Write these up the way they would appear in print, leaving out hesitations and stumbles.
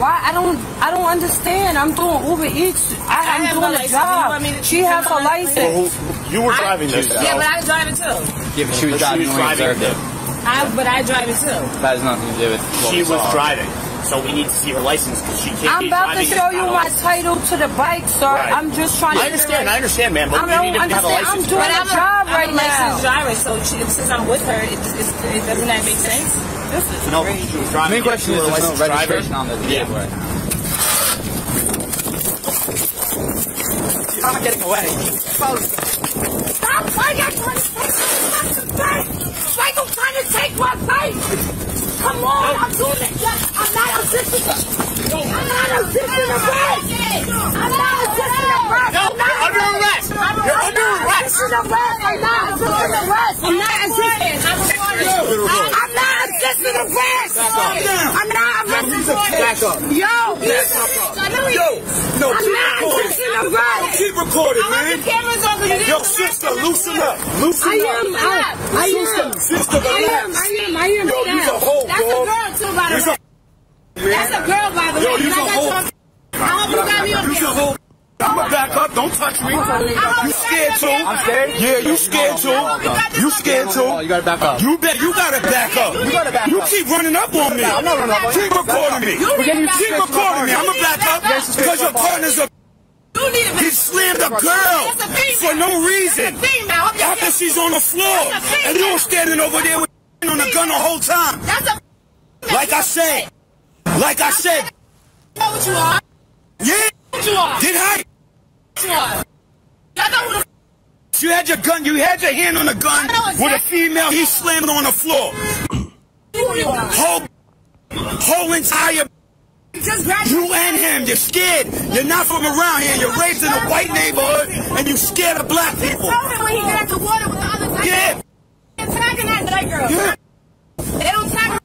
Why? I don't understand. I'm doing Uber Eats. I'm doing a job. She has a license. Well, you were driving this. Yeah, but I drive it too. Yeah, but she was driving too. But I drive it too. That has nothing to do with what she was driving. So we need to see her license because she can't be driving. I'm about to show you my title to the bike, sir. Right. I'm just trying to... I understand, man, but you need to have a license. I'm doing a job right now. I'm a licensed driver, so since I'm with her, doesn't that make sense? This is no, she was driving. The main question is there's no registration on the vehicle right now. She's not getting away. Stop fighting! Michael trying to take my fight! Come on, I'm doing it! I'm not assisting the arrest! I'm not assisting the arrest! No, you're under arrest! You're under arrest! I'm not assisting the arrest! I'm not assisting the arrest! I'm not assisting the arrest! I'm not assisting the arrest! Yo! No, I'm not assisting the arrest! keep recording, man. Cameras on because Yo, sister, loosen up. Loosen up. I am. Sister, relax. I am. Yo, you's a hoe, That's a dog. girl too, by the way. That's a girl, by the way. Yo, you's a hoe. I hope you got me on You's a hoe. I'ma back up. Don't touch me. You scared too? I'm scared? Yeah, you scared too. You scared too? You gotta back up. You gotta back up. You keep running up on me. I'm not running up on you. Keep recording me. Keep recording me. I'ma back up because your partner's a... He slammed a girl for no reason. After she's on the floor. And you were standing over there with on the gun the whole time. Like I said. Like I said. know what you are. Yeah. What you are. Did I? What you are. I know who the You had your gun. You had your hand on the gun with a female. He slammed on the floor. who you are. Whole entire... You and him, you're scared. You're not from around here. You're raised in a white neighborhood, and you're scared of black people. Tell him when he got the water with the other guy. Yeah. Antagonize that girl. Yeah. They don't tag.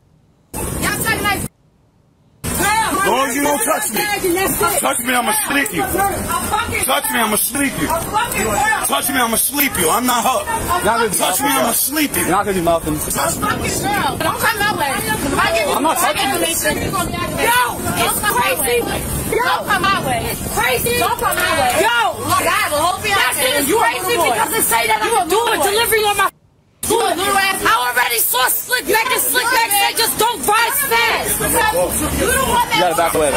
Y'all antagonize. As long as you don't touch me. Touch me, I'ma sleep you. Touch me, I'ma sleep you. Touch me, I'ma sleep you. I'm not her. Touch me, I'ma sleep you. You're not gonna do nothing. Don't come that way. If I give you I'm not touching information, you're gonna be aggravated. Yo, Don't come my way. Don't come my way. Crazy. Don't come my way. Yo, I have a whole that shit is you crazy because they say that I'm doing delivery on my. I already saw Slickback and Slickback said just don't ride fast. You don't want that. You gotta back away.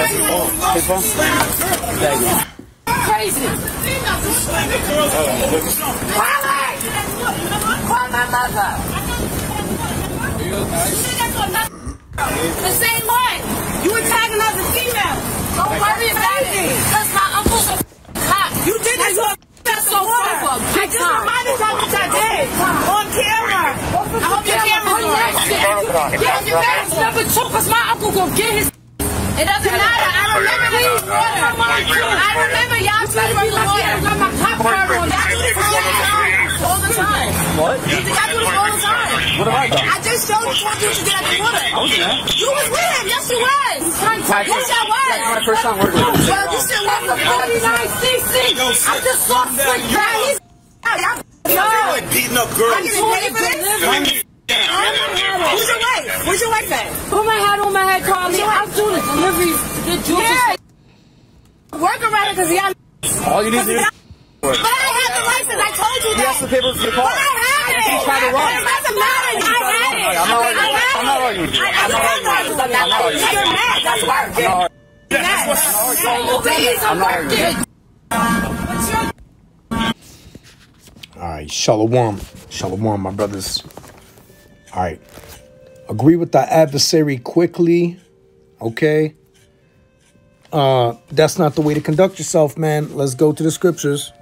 His phone? Thank you. Crazy. Call my mother. The same way. You were tagging as a female. Don't worry about it. Because my uncle's a cop. You did this. That's so horrible. I just reminded y'all what I did. On camera. I hope your camera's on. Yes, you guys number two because my uncle gonna get his. It doesn't matter. I remember this water. I remember y'all trying to be like, yeah, I got my cop card on. Y'all do this all the time. What? Y'all do this all the time. What have I done? I just showed you what you get at the water. I was there. You was with him. Yes, you was. Yes, I was. That's my first time working with him. Well, you still work for 49cc. I just saw Slickback. Yo. Like beating up girls. I get paid for this. Who's your wife? Where's your wife at? Put my hat on my head, Carly. I'm doing the deliveries to get juice. Yeah. Work around it because y'all. All you need to do is... But I had the license. I told you He that. has the papers for the car. But I had it. He's trying to run. It doesn't matter. I had it. I'm not arguing. I'm not arguing. I'm not arguing. You're mad. That's working. I'm not arguing. All right, shalom. Shalom, my brothers. All right. Agree with the adversary quickly. Okay. That's not the way to conduct yourself, man. Let's go to the scriptures.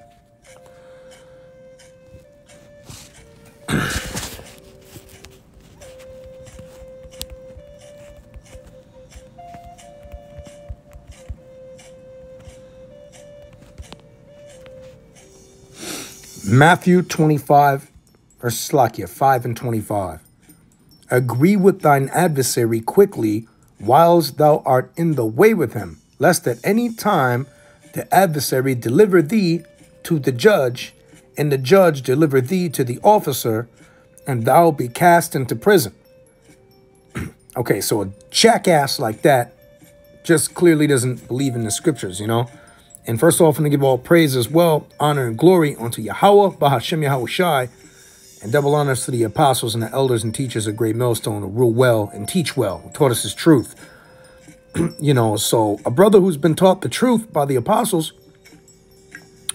Matthew 25, verse 5 and 25. Agree with thine adversary quickly, whilst thou art in the way with him, lest at any time the adversary deliver thee to the judge, and the judge deliver thee to the officer, and thou be cast into prison. Okay, so a jackass like that just clearly doesn't believe in the scriptures, you know. And first off, I'm going to give all praise as well, honor and glory unto Yahweh, Bahashem Yahushai, and double honors to the apostles and the elders and teachers of Great Millstone who rule well and teach well, who taught us his truth. You know, so a brother who's been taught the truth by the apostles,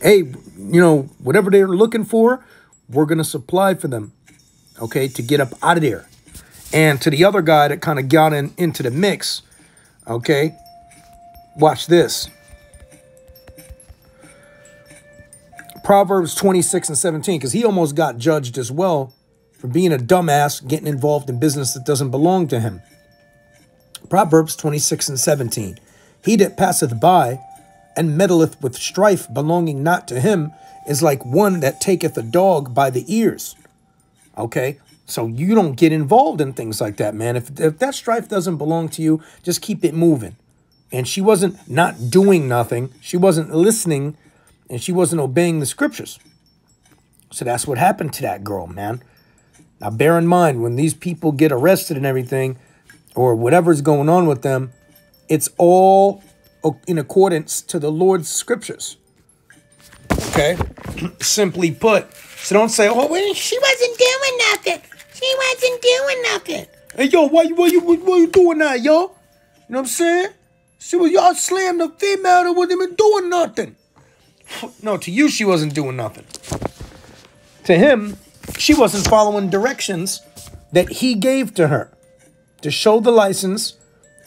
hey, you know, whatever they're looking for, we're going to supply for them, okay, to get up out of there. And to the other guy that kind of got into the mix, okay, watch this. Proverbs 26 and 17, because he almost got judged as well for being a dumbass, getting involved in business that doesn't belong to him. Proverbs 26 and 17. He that passeth by and meddleth with strife belonging not to him is like one that taketh a dog by the ears. Okay, so you don't get involved in things like that, man. If that strife doesn't belong to you, just keep it moving. And she wasn't not doing nothing. She wasn't listening, and she wasn't obeying the scriptures. So that's what happened to that girl, man. Now, bear in mind, when these people get arrested and everything, or whatever's going on with them, it's all in accordance to the Lord's scriptures. Okay? Simply put. So don't say, oh, well, she wasn't doing nothing. She wasn't doing nothing. Hey, yo, why you doing that, yo? You know what I'm saying? See, well, y'all slammed the female that wasn't even doing nothing. No, to you, she wasn't doing nothing. To him, she wasn't following directions that he gave to her to show the license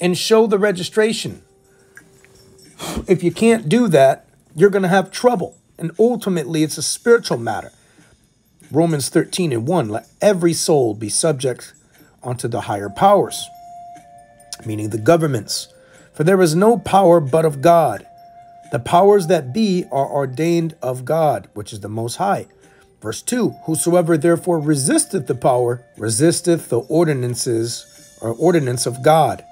and show the registration. If you can't do that, you're going to have trouble. And ultimately, it's a spiritual matter. Romans 13 and 1, let every soul be subject unto the higher powers, meaning the governments. For there is no power but of God. The powers that be are ordained of God, which is the Most High. Verse 2, whosoever therefore resisteth the power, resisteth the ordinances or ordinance of God.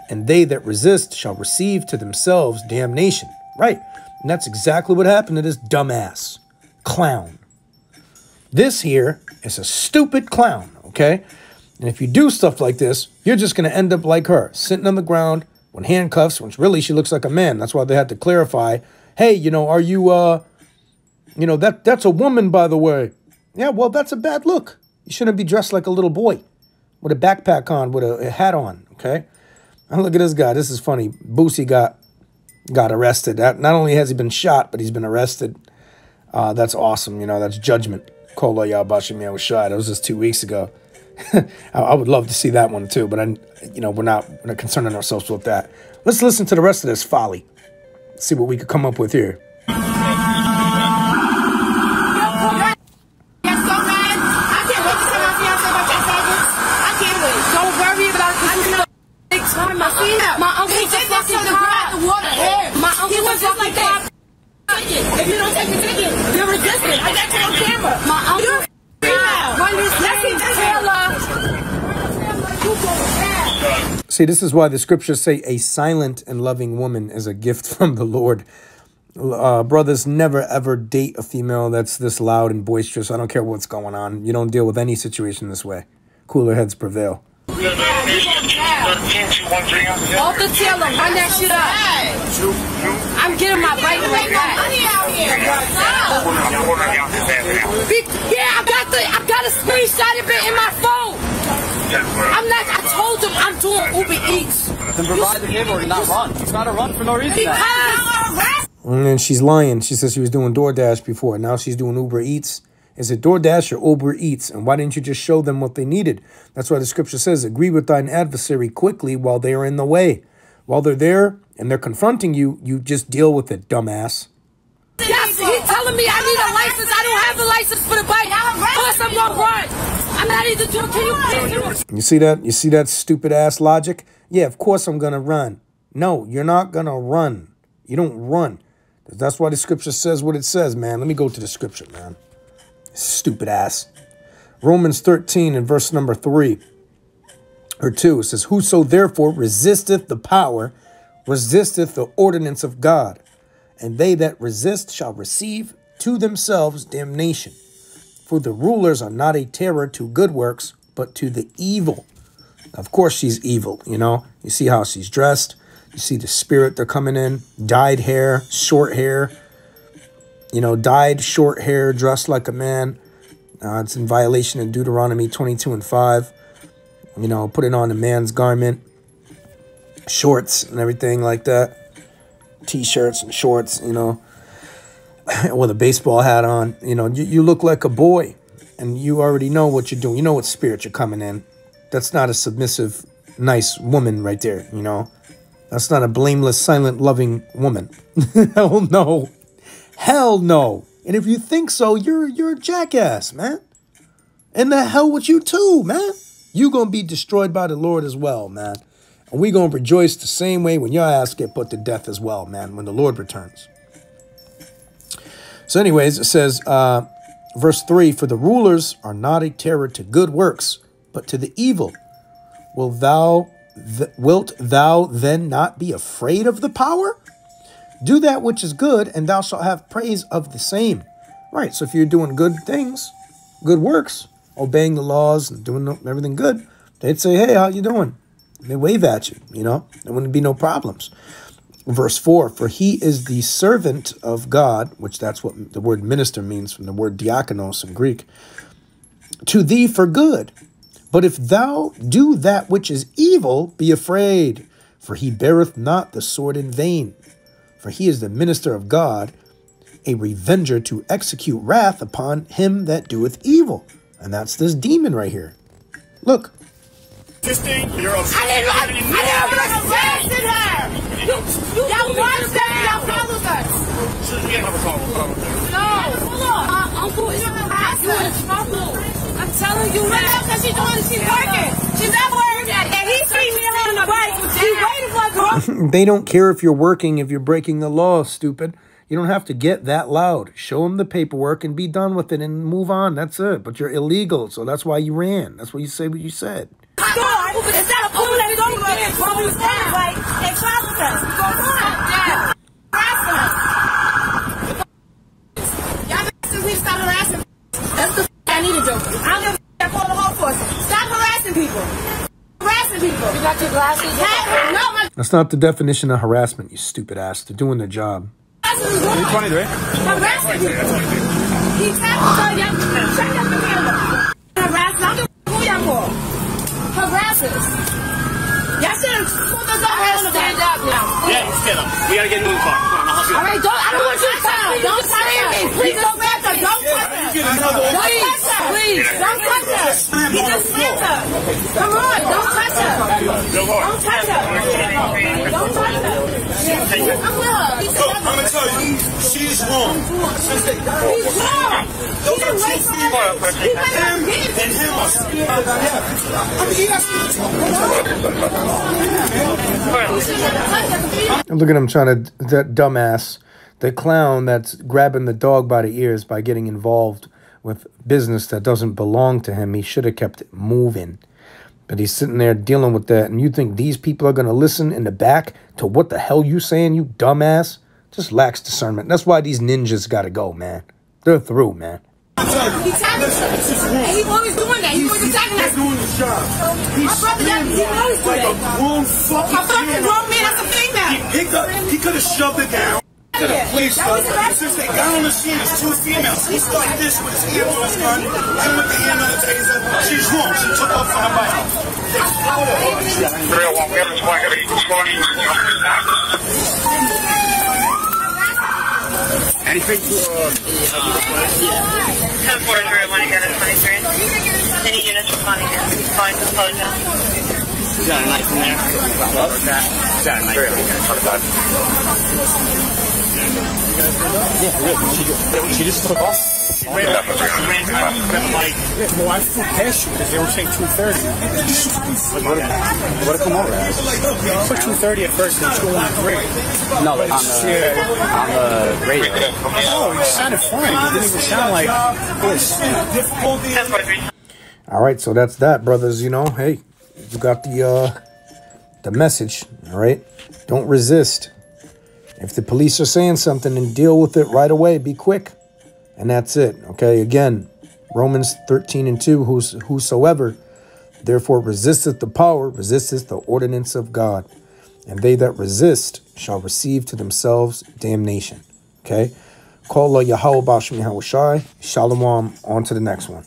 And they that resist shall receive to themselves damnation. Right. And that's exactly what happened to this dumbass clown. This here is a stupid clown, okay? And if you do stuff like this, you're just going to end up like her, sitting on the ground with handcuffs, which really she looks like a man. That's why they had to clarify, hey, you know, are you, you know, that's a woman, by the way. Yeah, well, that's a bad look. You shouldn't be dressed like a little boy with a backpack on, with a hat on, okay? And look at this guy. This is funny. Boosie got arrested. Not only has he been shot, but he's been arrested. That's awesome. You know, that's judgment. Kola Yabashimia was shot. It was just 2 weeks ago. I would love to see that one too, but you know, we're not concerning ourselves with that. Let's listen to the rest of this folly. See what we could come up with here. My uncle was just fucking grab the water. My uncle was just like that. If you don't take the ticket, you're resisting. I got you on camera. My uncle. See, this is why the scriptures say a silent and loving woman is a gift from the Lord. Brothers, never ever date a female that's this loud and boisterous. I don't care what's going on. You don't deal with any situation this way. Cooler heads prevail. Off the tailor, run that shit up. I'm getting my bike like that. Yeah, I got a screenshot of it in my phone. I told him I'm doing Uber Eats. Then provide the giver and not run. It's not a run for no reason. Because and she's lying. She says she was doing DoorDash before. Now she's doing Uber Eats. Is it DoorDash or Uber Eats? And why didn't you just show them what they needed? That's why the scripture says, agree with thine adversary quickly while they are in the way. While they're there and they're confronting you, you just deal with it, dumbass. yes, he's telling me I need a license. I don't have a license for the bike. Of course I'm going to run. I'm not even doing, can you You see that? You see that stupid ass logic? Yeah, of course I'm going to run. No, you're not going to run. You don't run. That's why the scripture says what it says, man. Let me go to the scripture, man. Stupid ass. Romans 13 and verse number 3 or 2. It says, whoso therefore resisteth the power, resisteth the ordinance of God. And they that resist shall receive to themselves damnation. For the rulers are not a terror to good works, but to the evil. Of course she's evil, you know. You see how she's dressed. You see the spirit they're coming in. Dyed hair, short hair. You know, dyed short hair, dressed like a man. It's in violation of Deuteronomy 22:5. You know, putting on a man's garment. Shorts and everything like that. T-shirts and shorts, you know. With a baseball hat on. You know, you look like a boy. And you already know what you're doing. You know what spirit you're coming in. That's not a submissive, nice woman right there, you know. That's not a blameless, silent, loving woman. Hell no. Hell no. And if you think so, you're a jackass, man. And the hell with you too, man. You gonna be destroyed by the Lord as well, man. And we gonna rejoice the same way when your ass get put to death as well, man, when the Lord returns. So anyways, it says, verse 3, for the rulers are not a terror to good works, but to the evil. Wilt thou then not be afraid of the power? Do that which is good, and thou shalt have praise of the same. Right, so if you're doing good things, good works, obeying the laws and doing everything good, they'd say, hey, how you doing? They wave at you, you know. There wouldn't be no problems. Verse 4, for he is the servant of God, which that's what the word minister means from the word diakonos in Greek, to thee for good. But if thou do that which is evil, be afraid, for he beareth not the sword in vain. For he is the minister of God, a revenger to execute wrath upon him that doeth evil. And that's this demon right here. Look. I didn't arrested her. Y'all watched that. Y'all followed us. No. Uncle is in trouble. I'm telling you that. Because she's working. She's at work. And he's treating me on the bike. He's waiting for her. They don't care if you're working, if you're breaking the law, stupid. You don't have to get that loud. Show them the paperwork and be done with it and move on. That's it. But you're illegal, so that's why you ran. That's why you say what you said. It's not a pool that don't get it from his dad. Like, they trust us. Go on. Y'all since we started harassing. That's the I need to do. I don't give a call the whole force. Stop harassing people. Harassing people. You got your glasses? No, my That's not the definition of harassment, you stupid ass. They're doing their job. glasses is wrong. 23. Harassing people. He tapped on y'all. Check out the camera. Harassing. I don't give a who y'all for. Harassers. Y'all should have pulled us up here on the stand up now. Yeah, let's get them. We gotta get in the car. Come on, I'll help you. All right, I don't want you to touch her. Don't touch her. Please don't touch her. Don't touch her. Please, don't touch her. He just slammed her. Come on, don't touch her. Don't touch her. Don't touch her. I'm gonna tell you, she's wrong. He's wrong. He didn't wait for her. He went and And him And look at him trying to, that dumbass, the clown that's grabbing the dog by the ears by getting involved with business that doesn't belong to him. He should have kept it moving. But he's sitting there dealing with that. And you think these people are going to listen in the back to what the hell you saying, you dumbass? Just lacks discernment. That's why these ninjas got to go, man. They're through, man. He tapped us. And he's always doing that. He's always attacking us. doing his job. My brother, he always do Like a that. grown fucking A fucking grown man, that's a female. He could have shoved it down. To the police, since they got on the scene, it's two females. He started this with his hand on his gun, him with the hand on the taser. She's wrong. She took off on the bike. 301, we have a squad heavy. Anything to, 1043, money gun at 23. Any units responding here? Fine, close down. you got a knife in there? You got a knife in there. She just took off. She ran like, Well, I flew past you because they were saying 2:30. What did come over? Put 2:30 at first and 2:03. no, like on the radio. Oh, you sounded fine. You didn't even sound like this. 1043. All right, so that's that, brothers. You know, hey, you got the message, all right? Don't resist. If the police are saying something, then deal with it right away. Be quick. And that's it, okay? Again, Romans 13:2, whosoever therefore resisteth the power, resisteth the ordinance of God. and they that resist shall receive to themselves damnation. Okay? Call Yahweh Ba'Shem Yahweh Shai. Shalom. On to the next one.